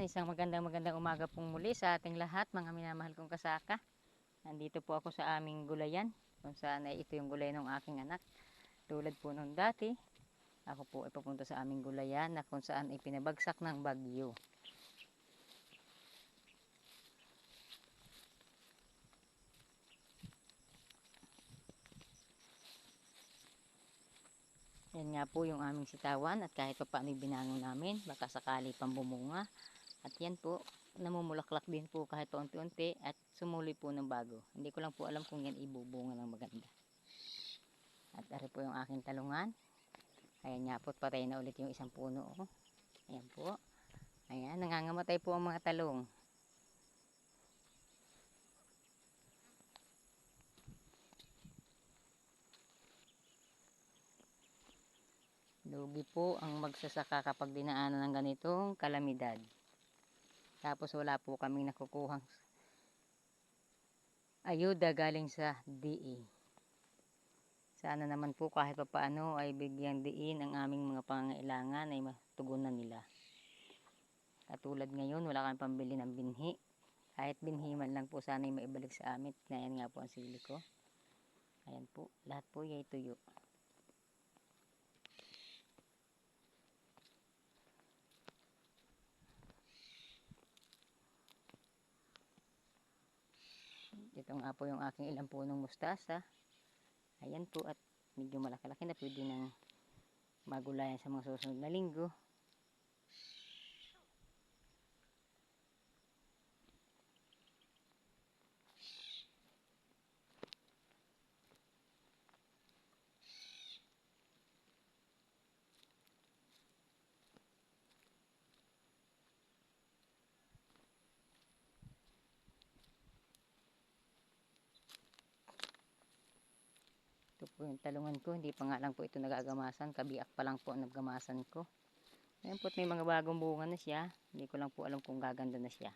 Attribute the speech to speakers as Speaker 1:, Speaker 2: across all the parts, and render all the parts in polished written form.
Speaker 1: Ayan, isang magandang umaga pong muli sa ating lahat, mga minamahal kong kasaka. Nandito po ako sa aming gulayan, kung saan ay ito yung gulay ng aking anak. Tulad po nung dati, ako po ay papunta sa aming gulayan na kung saan ay pinabagsak ng bagyo. Yan nga po yung aming sitawan at kahit pa paano binangon namin, baka sakali pang bumunga. At yan po, namumulaklak din po kahit paunti-unti at sumuloy po ng bago. Hindi ko lang po alam kung yan ibubunga ng maganda. At ari po yung aking talungan. Ayan nga po, patay na ulit yung isang puno. Oh. Ayan po. Ayan, nangangamatay po ang mga talong. Lugi po ang magsasaka kapag dinaanan ng ganitong kalamidad. Tapos wala po kaming nakukuhang ayuda galing sa DA. Sana naman po kahit pa paano ay bigyang diin ang aming mga pangangailangan ay matugunan nila. Katulad ngayon, wala kami pambili ng binhi. Kahit binhi man lang po sana ay maibalik sa amin. Ngayon nga po ang sili ko. Ayan po, lahat po ay tuyo. Ito nga po yung aking ilang punong mustasa. Ayan po at medyo malaki-laki na, pwede nang magulayan sa mga susunod na linggo. Ito po yung talungan ko, hindi pa nga lang po ito nagagamasan, kabiak pa lang po ang nagamasan ko. Ayan po, may mga bagong bunga na siya, hindi ko lang po alam kung gaganda na siya.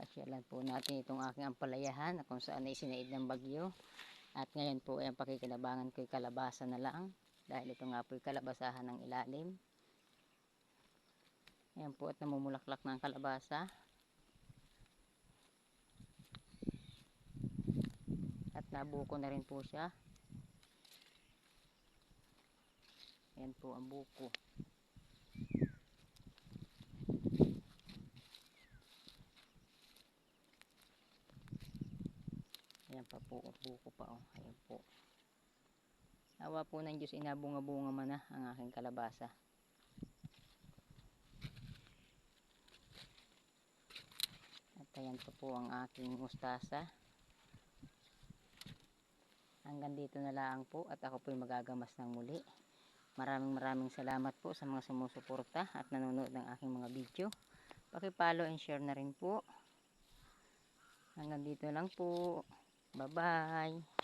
Speaker 1: Pasyalan po natin itong aking ampalayahan na kung saan ay sinaid ng bagyo. At ngayon po ay ang pakikinabangan ko ay kalabasa na lang. Dahil ito nga po ay kalabasahan ng ilalim. Ayan po at namumulaklak ng kalabasa. At nabuko na rin po siya. Ayan po ang buko. Ayan pa po, buko pa oh. Ayan po. Awa po ng Diyos, inabunga-bunga man na ang aking kalabasa. At ayan pa po ang aking mustasa. Hanggang dito na lang po at ako po ay magagamas ng muli. Maraming salamat po sa mga sumusuporta at nanonood ng aking mga video. Paki-follow and share na rin po. Hanggang dito lang po. Bye-bye.